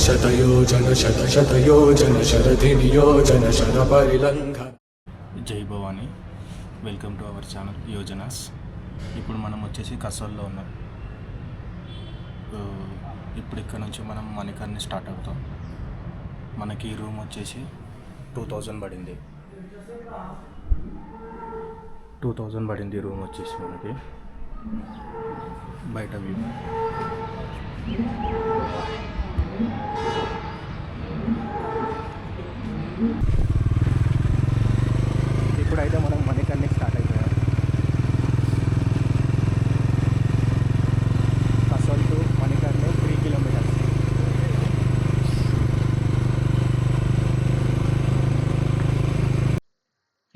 శతయోజన శతశతయోజన శరధి నియోజన శర పరిలంఘ. జై Bhavani, welcome to our channel Yojanas. ఇప్పుడు మనం వచ్చేసి కసోల్లో ఉన్నాం. ఇప్పుడు ఇక్కడ నుంచి మనం మణికర్ణి స్టార్ట్ అవుతాం. మనకి ఈ రూమ్ వచ్చేసి 2000 పడింది. 2000 పడింది రూమ్ వచ్చేసి మనకి. బయట వ్యూ ఇప్పుడైతే మనం మణికర్ణి స్టార్ట్ అయిపోయాం. Kasol to Manikarni 3 kilometres.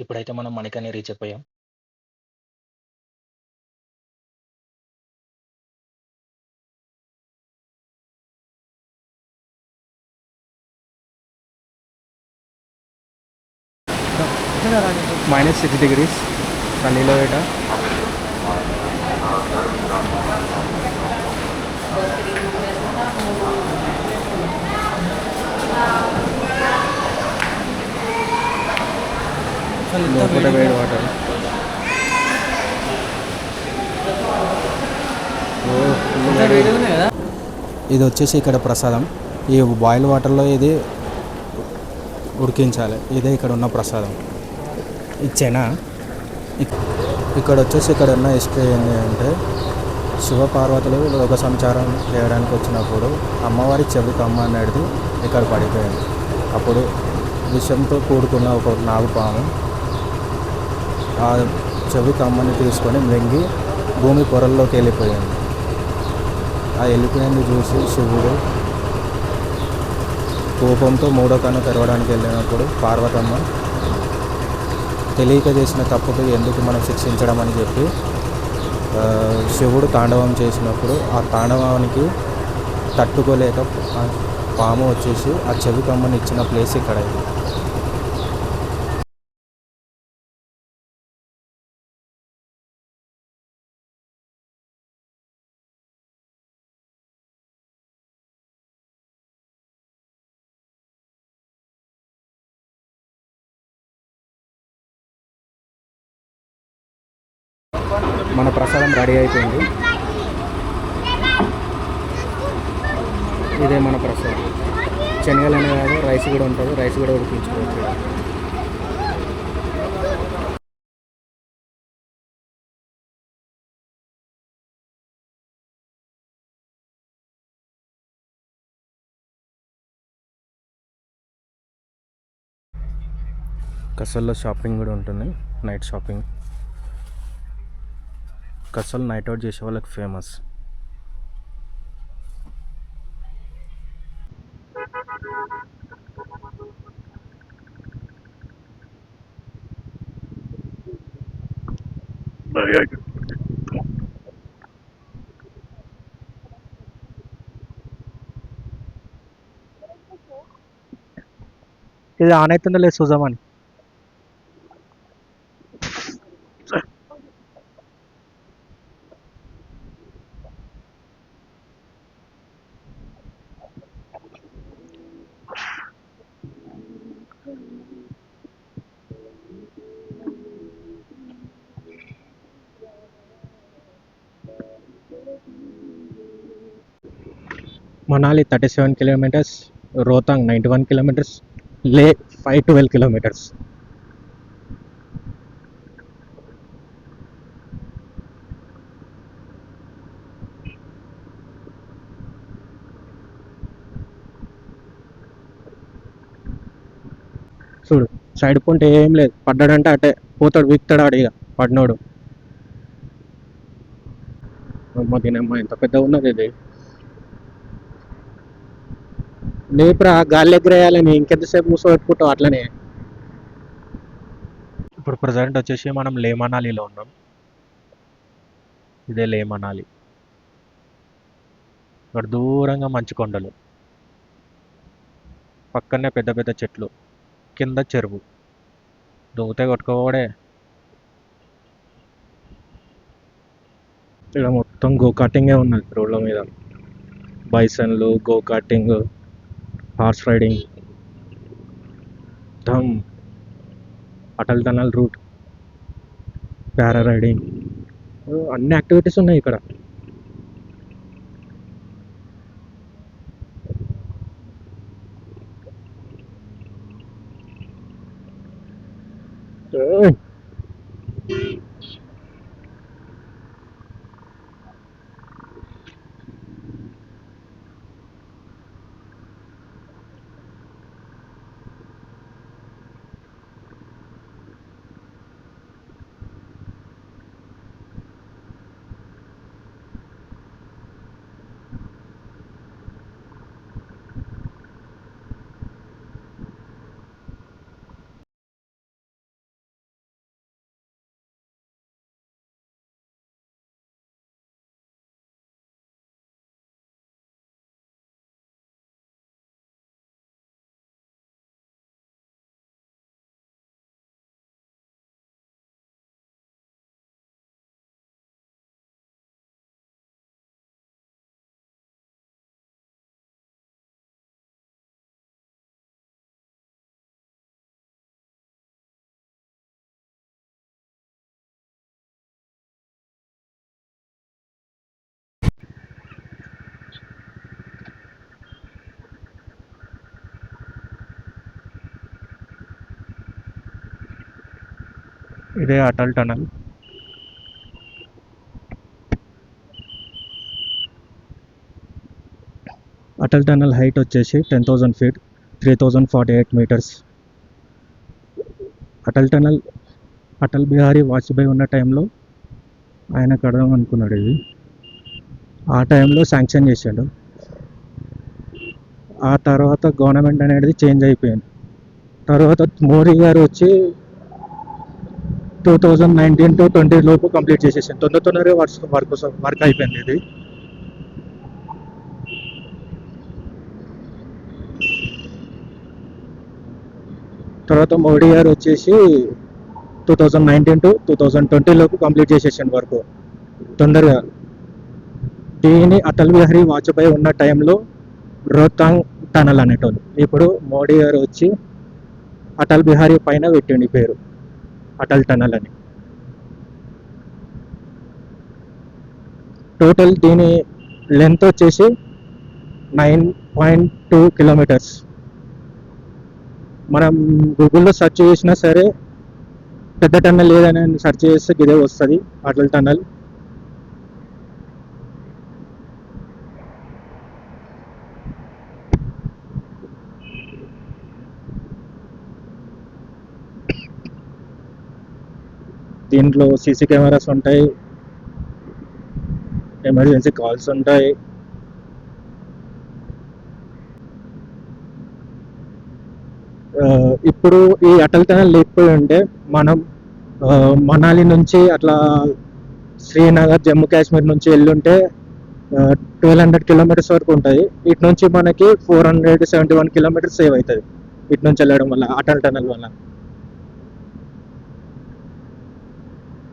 ఇప్పుడైతే మనం మణికర్ణి రీచ్ అయిపోయాం. -6 degrees చలిలో వేట. లోపల వేడి వాటర్. ఇది వచ్చేసి ఇక్కడ ప్రసాదం. ఈ బాయిల్ వాటర్లో ఇది ఉడికించాలి. ఇదే ఇక్కడ ఉన్న ప్రసాదం. ఇచ్చేనా ఇక్కడ వచ్చేసి ఇక్కడ ఉన్న హిస్టరీ ఏంటి అంటే, శివపార్వతులు లోక సంచారం చేయడానికి వచ్చినప్పుడు అమ్మవారి చెవి కమ్మ అనేది ఇక్కడ పడిపోయింది. అప్పుడు విషంతో కూడుకున్న ఒక నాగుపాము ఆ చెవి కమ్మని తీసుకొని మృంగి భూమి పొరల్లోకి వెళ్ళిపోయింది. ఆ వెళ్ళిపోయింది చూసి శివుడు కోపంతో మూడో కన్ను తెరవడానికి వెళ్ళినప్పుడు పార్వతమ్మ తెలియక చేసిన తప్పుకు ఎందుకు మనం శిక్షించడం అని చెప్పి శివుడు తాండవం చేసినప్పుడు ఆ తాండవానికి తట్టుకోలేక పాము వచ్చేసి ఆ చెవి కమ్మని ఇచ్చిన ప్లేస్ ఇక్కడ. మన ప్రసాదం రెడీ అయిపోయింది. ఇదే మన ప్రసాదం. శనగలు అనే కాదు, రైస్ కూడా ఉంటుంది. రైస్ కూడా ఉడికించుకోవచ్చు. కసల్లో షాపింగ్ కూడా ఉంటుంది, నైట్ షాపింగ్. కసల్ నైట్ అవుట్ చేసే వాళ్ళకి ఫేమస్. ఇది ఆన్ అవుతుందో లేదు చూద్దామని. మనాలి 37 kilometers, రోహతాంగ్ 91 kilometers, లే 512 kilometers. చూడు సైడ్ పాయింట్ ఏం లేదు. పడ్డాడంటే అటే పోతాడు, వీక్తాడు ఆడు. ఇక పడినోడు దీనమ్మ ఎంత పెద్దగా ఉన్నది ఇది. లేపురా గాలి ఎగరేయాలని ఇంకెంతసేపు కూర్చోబెట్టుకుంటావు అట్లనే. ఇప్పుడు ప్రజెంట్ వచ్చేసి మనం లే మనాలిలో ఉన్నాం. ఇదే లే మనాలి. ఇక్కడ దూరంగా మంచు కొండలు, పక్కనే పెద్ద పెద్ద చెట్లు, కింద చెరువు. దూతే కొట్టుకోవడే. ఇక్కడ మొత్తం గో కార్టింగే ఉన్నది రోడ్ల మీద. బైసన్లు, గో కార్టింగ్, హార్స్ రైడింగ్, ధమ్, Atal tunnel route, para riding, అన్ని యాక్టివిటీస్ ఉన్నాయి ఇక్కడ. ఏయ్! ఇదే Atal tunnel. Atal tunnel height వచ్చేసి 10,000 feet, 3,048 meters. Atal tunnel Atal Bihari Vajpayee ఉన్న టైంలో ఆయన కడదాం అనుకున్నాడు ఇది. ఆ టైంలో శాంక్షన్ చేశాడు. ఆ తర్వాత గవర్నమెంట్ అనేది చేంజ్ అయిపోయింది. తర్వాత మోడీ గారు వచ్చి 2019 to 20 లోపు కంప్లీట్ చేసేసాను. తొందరగా వర్క్ అయిపోయింది ఇది. తర్వాత మోడీ గారు వచ్చేసి 2019 to 2020 లోపు కంప్లీట్ చేసేసాను వర్క్ తొందరగా. దీని అటల్ బిహారీ వాజ్పేయి ఉన్న టైంలో రోహతాంగ్ టనల్ అనేటోళ్ళు. ఇప్పుడు మోడీ గారు వచ్చి అటల్ బిహారీ పైన పెట్టిండి పేరు అటల్ టనల్ అని. టోటల్ దీని లెంత్ వచ్చేసి 9.2 kilometers. మనం గూగుల్లో సెర్చ్ చేసినా సరే పెద్ద టన్నల్ ఏదైనా సెర్చ్ చేస్తే ఇదే వస్తుంది, అటల్ టనల్. దీంట్లో సీసీ కెమెరాస్ ఉంటాయి, ఎమర్జెన్సీ కాల్స్ ఉంటాయి. ఇప్పుడు ఈ అటల్ టనల్ లేకపోయి ఉంటే మనం మనాలి నుంచి అట్లా శ్రీనగర్, జమ్మూ కాశ్మీర్ నుంచి వెళ్ళుంటే 1200 kilometers వరకు ఉంటుంది. ఇటు నుంచి మనకి 471 kilometers సేవ్ అవుతుంది ఇటు నుంచి వెళ్ళడం వల్ల, అటల్ టనల్ వల్ల.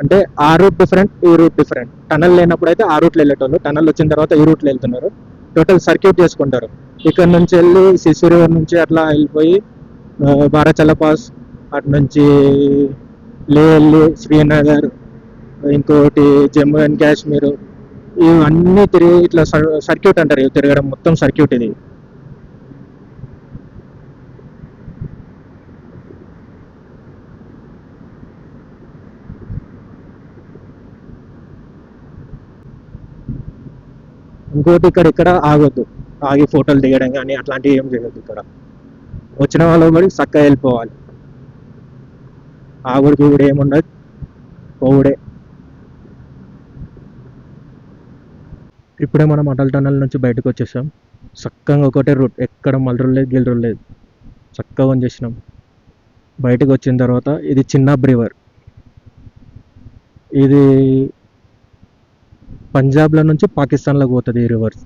అంటే ఆ రూట్ డిఫరెంట్, ఈ రూట్ డిఫరెంట్. టనల్ లేనప్పుడు అయితే ఆ రూట్లో వెళ్ళేటోళ్ళు, టనల్ వచ్చిన తర్వాత ఈ రూట్లో వెళ్తున్నారు. టోటల్ సర్క్యూట్ చేసుకుంటారు. ఇక్కడ నుంచి వెళ్ళి సిసి రివర్ నుంచి అట్లా వెళ్ళిపోయి బారాచల పాస్, అటు నుంచి లే వెళ్ళి శ్రీనగర్, ఇంకోటి జమ్మూ అండ్ కాశ్మీర్, ఇవన్నీ తిరిగి ఇట్లా సర్క్యూట్ అంటారు. ఇవి తిరగడం మొత్తం సర్క్యూట్ ఇది. ఇంకోటి ఇక్కడ ఆగొద్దు, ఆగి ఫోటోలు దిగడం కానీ అట్లాంటివి ఏం చేయొద్దు. ఇక్కడ వచ్చిన వాళ్ళు కూడా చక్కగా వెళ్ళిపోవాలి. ఆగుడికి కూడా ఏముండదు, పోవుడే. ఇప్పుడే మనం అటల్ టనల్ నుంచి బయటకు వచ్చేసాం. చక్కగా ఒకటే రూట్, ఎక్కడ మల్లరు లేదు, గిల్లరు లేదు, చక్కగా ఆన్ చేసినాం. బయటకు వచ్చిన తర్వాత ఇది చిన్నాబ్ రివర్. ఇది పంజాబ్లో నుంచి పాకిస్తాన్లోకి పోతుంది ఈ రివర్.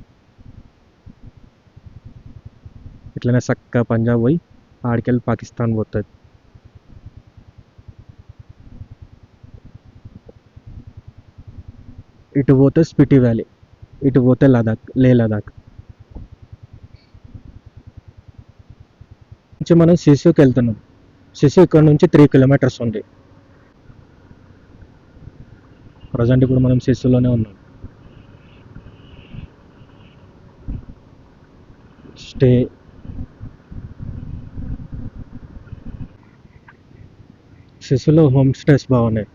ఇట్లనే చక్కగా పంజాబ్ పోయి ఆడికెళ్ళి పాకిస్తాన్ పోతుంది. ఇటు పోతే స్పిటి వ్యాలీ, ఇటు పోతే లదాఖ్, లే లదాఖ్. మనం శిశుకి వెళ్తున్నాం. శిశు ఇక్కడ నుంచి 3 కిలోమీటర్స్ ఉంది. ప్రజెంట్ ఇప్పుడు మనం శిశులోనే ఉన్నాం. స్టే శిశులో హోమ్ స్టేస్ బాగున్నాయి.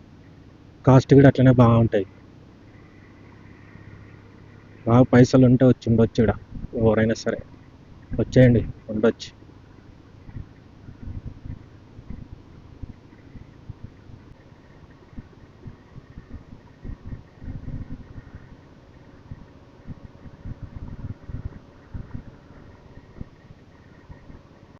కాస్ట్ కూడా అట్లనే బాగుంటాయి. బాగా పైసలు ఉంటే వచ్చి ఉండొచ్చు. ఇక్కడ ఎవరైనా సరే వచ్చేయండి, ఉండొచ్చు.